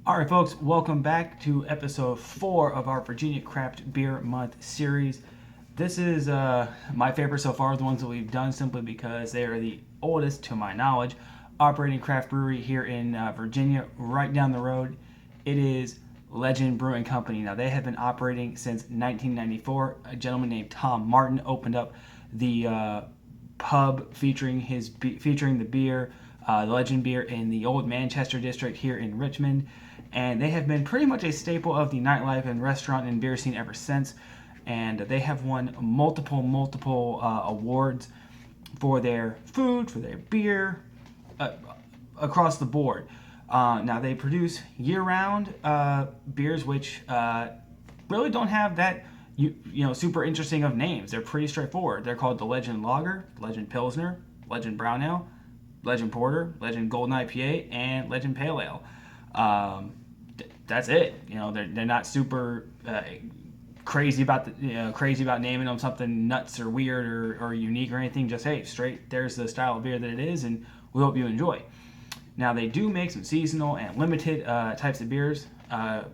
All right, folks, welcome back to episode 4 of our Virginia Craft Beer Month series. This is my favorite so far, the ones that we've done, simply because they are the oldest, to my knowledge, operating craft brewery here in Virginia, right down the road. It is Legend Brewing Company. Now, they have been operating since 1994. A gentleman named Tom Martin opened up the pub featuring the beer, the Legend beer, in the old Manchester district here in Richmond, and they have been pretty much a staple of the nightlife and restaurant and beer scene ever since. And they have won multiple awards for their food, for their beer, uh, across the board. Now they produce year-round beers, which really don't have that super interesting of names. They're pretty straightforward. They're called the Legend Lager, Legend Pilsner, Legend Brown Ale, Legend Porter, Legend Golden IPA, and Legend Pale Ale. That's it. They're not super crazy about naming them something nuts or weird or unique or anything. Just, hey, straight, there's the style of beer that it is, and we hope you enjoy. Now, they do make some seasonal and limited types of beers.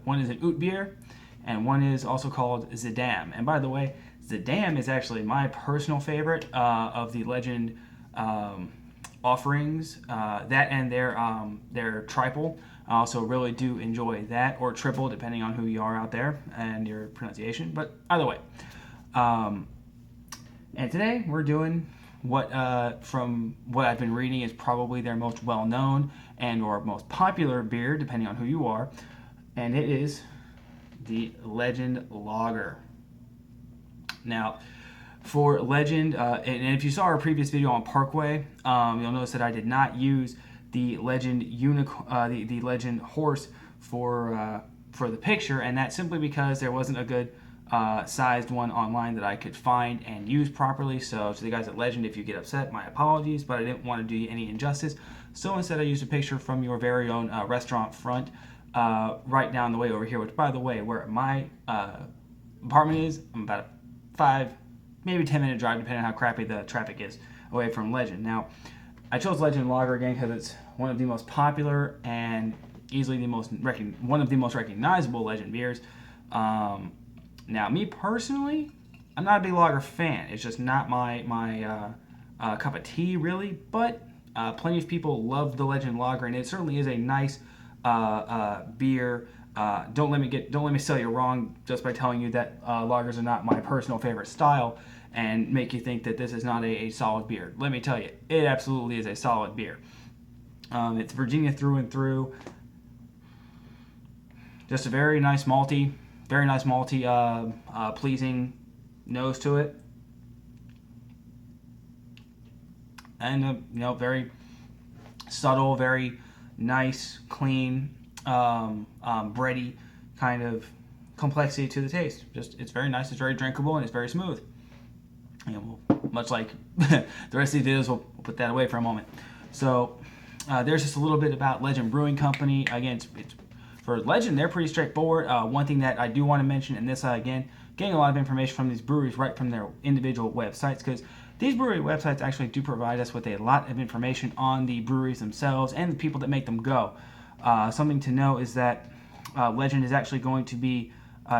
One is an oat beer, and one is also called Zidam. And by the way, Zidam is actually my personal favorite of the Legend offerings. That and their triple. I also really do enjoy that, or triple, depending on who you are out there and your pronunciation. But either way. And today we're doing what, from what I've been reading, is probably their most well-known and or most popular beer, depending on who you are. And it is the Legend Lager. Now, for Legend, and if you saw our previous video on Parkway, you'll notice that I did not use the Legend the Legend horse for the picture, and that's simply because there wasn't a good sized one online that I could find and use properly. So to the guys at Legend, if you get upset, my apologies, but I didn't want to do you any injustice. So instead, I used a picture from your very own restaurant front, right down the way over here. Which, by the way, where my apartment is, I'm about a 5, maybe 10-minute drive, depending on how crappy the traffic is, away from Legend. Now, I chose Legend Lager again because it's one of the most popular and easily one of the most recognizable Legend beers. Now, me personally, I'm not a big lager fan. It's just not my cup of tea, really. But plenty of people love the Legend Lager, and it certainly is a nice beer. Don't let me sell you wrong just by telling you that lagers are not my personal favorite style and make you think that this is not a solid beer. Let me tell you, it absolutely is a solid beer. It's Virginia through and through. Just a very nice malty, pleasing nose to it, and very subtle, very nice, clean, bready kind of complexity to the taste. It's very nice. It's very drinkable, and it's very smooth. Much like the rest of the videos, we'll put that away for a moment. So there's just a little bit about Legend Brewing Company. Again, it's for Legend, they're pretty straightforward. One thing that I do want to mention, and this again, getting a lot of information from these breweries right from their individual websites, because these brewery websites actually do provide us with a lot of information on the breweries themselves and the people that make them go. Something to know is that Legend is actually going to be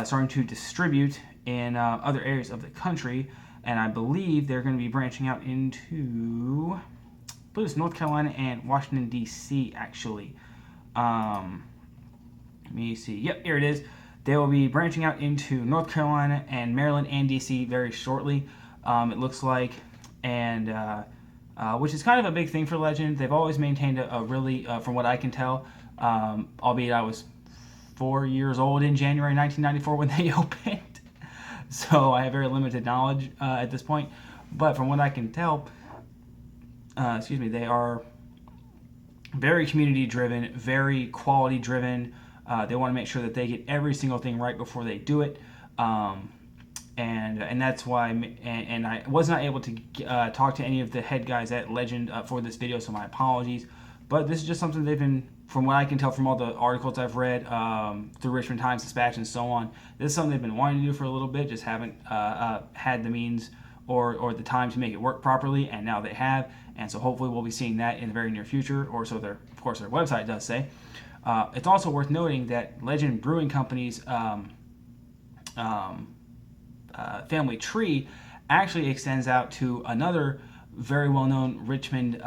starting to distribute in other areas of the country, and I believe they're going to be branching out into, I believe it's North Carolina and Washington, D.C., actually. Let me see. Yep, here it is. They will be branching out into North Carolina and Maryland and D.C. very shortly, it looks like, and which is kind of a big thing for Legend. They've always maintained a really, from what I can tell, albeit I was 4 years old in January 1994 when they opened, so I have very limited knowledge at this point. But from what I can tell, they are very community driven, very quality driven. They want to make sure that they get every single thing right before they do it, and that's why. And I was not able to talk to any of the head guys at Legend for this video, so my apologies. But this is just something they've been, from what I can tell from all the articles I've read through Richmond Times Dispatch and so on. This is something they've been wanting to do for a little bit, just haven't had the means or the time to make it work properly, and now they have. And so hopefully we'll be seeing that in the very near future, or so of course their website does say. It's also worth noting that Legend Brewing Company's family tree actually extends out to another very well-known Richmond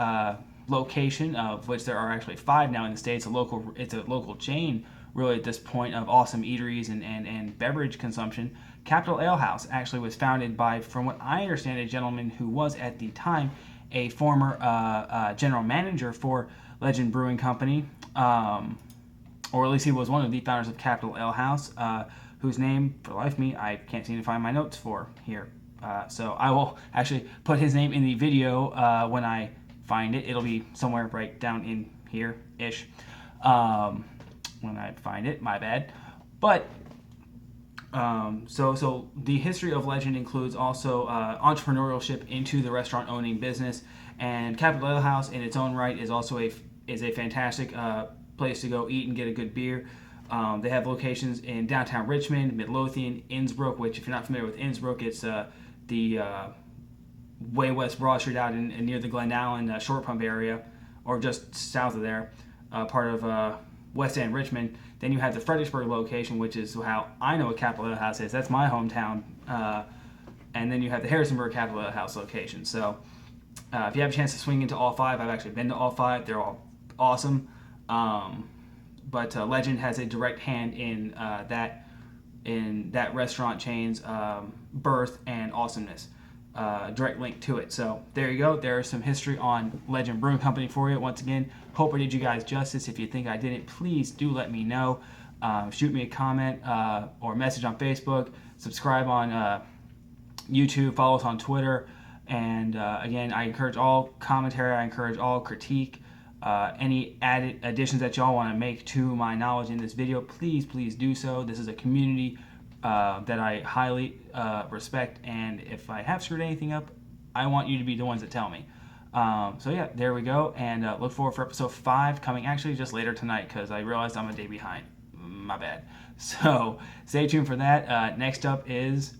location, of which there are actually 5 now in the state. It's a local chain, really, at this point, of awesome eateries and beverage consumption. Capital Ale House actually was founded by, from what I understand, a gentleman who was at the time a former general manager for Legend Brewing Company, or at least he was one of the founders of Capital Ale House, whose name, for the life of me, I can't seem to find my notes for here. So I will actually put his name in the video when I find it. It'll be somewhere right down in here-ish when I find it. My bad. But so the history of Legend includes also entrepreneurship into the restaurant owning business, and Capital Ale House in its own right is also a fantastic place to go eat and get a good beer. They have locations in downtown Richmond, Midlothian, Innsbrook, which, if you're not familiar with Innsbrook, it's the way west Broad Street out near the Glen Allen short pump area, or just south of there, part of West End Richmond. Then you have the Fredericksburg location, which is how I know what Capital Ale House is. That's my hometown. And then you have the Harrisonburg Capital Ale House location. So if you have a chance to swing into all 5, I've actually been to all 5. They're all awesome. But Legend has a direct hand in that restaurant chain's birth and awesomeness. Direct link to it. So there you go. There's some history on Legend Brewing Company for you. Once again, hope I did you guys justice. If you think I didn't, please do let me know. Shoot me a comment or message on Facebook. Subscribe on YouTube. Follow us on Twitter. And again, I encourage all commentary. I encourage all critique. Any added additions that y'all want to make to my knowledge in this video, please do so. This is a community that I highly respect, and if I have screwed anything up, I want you to be the ones that tell me. So yeah, there we go, and look forward for episode 5 coming actually just later tonight, because I realized I'm a day behind. My bad. So stay tuned for that. Next up is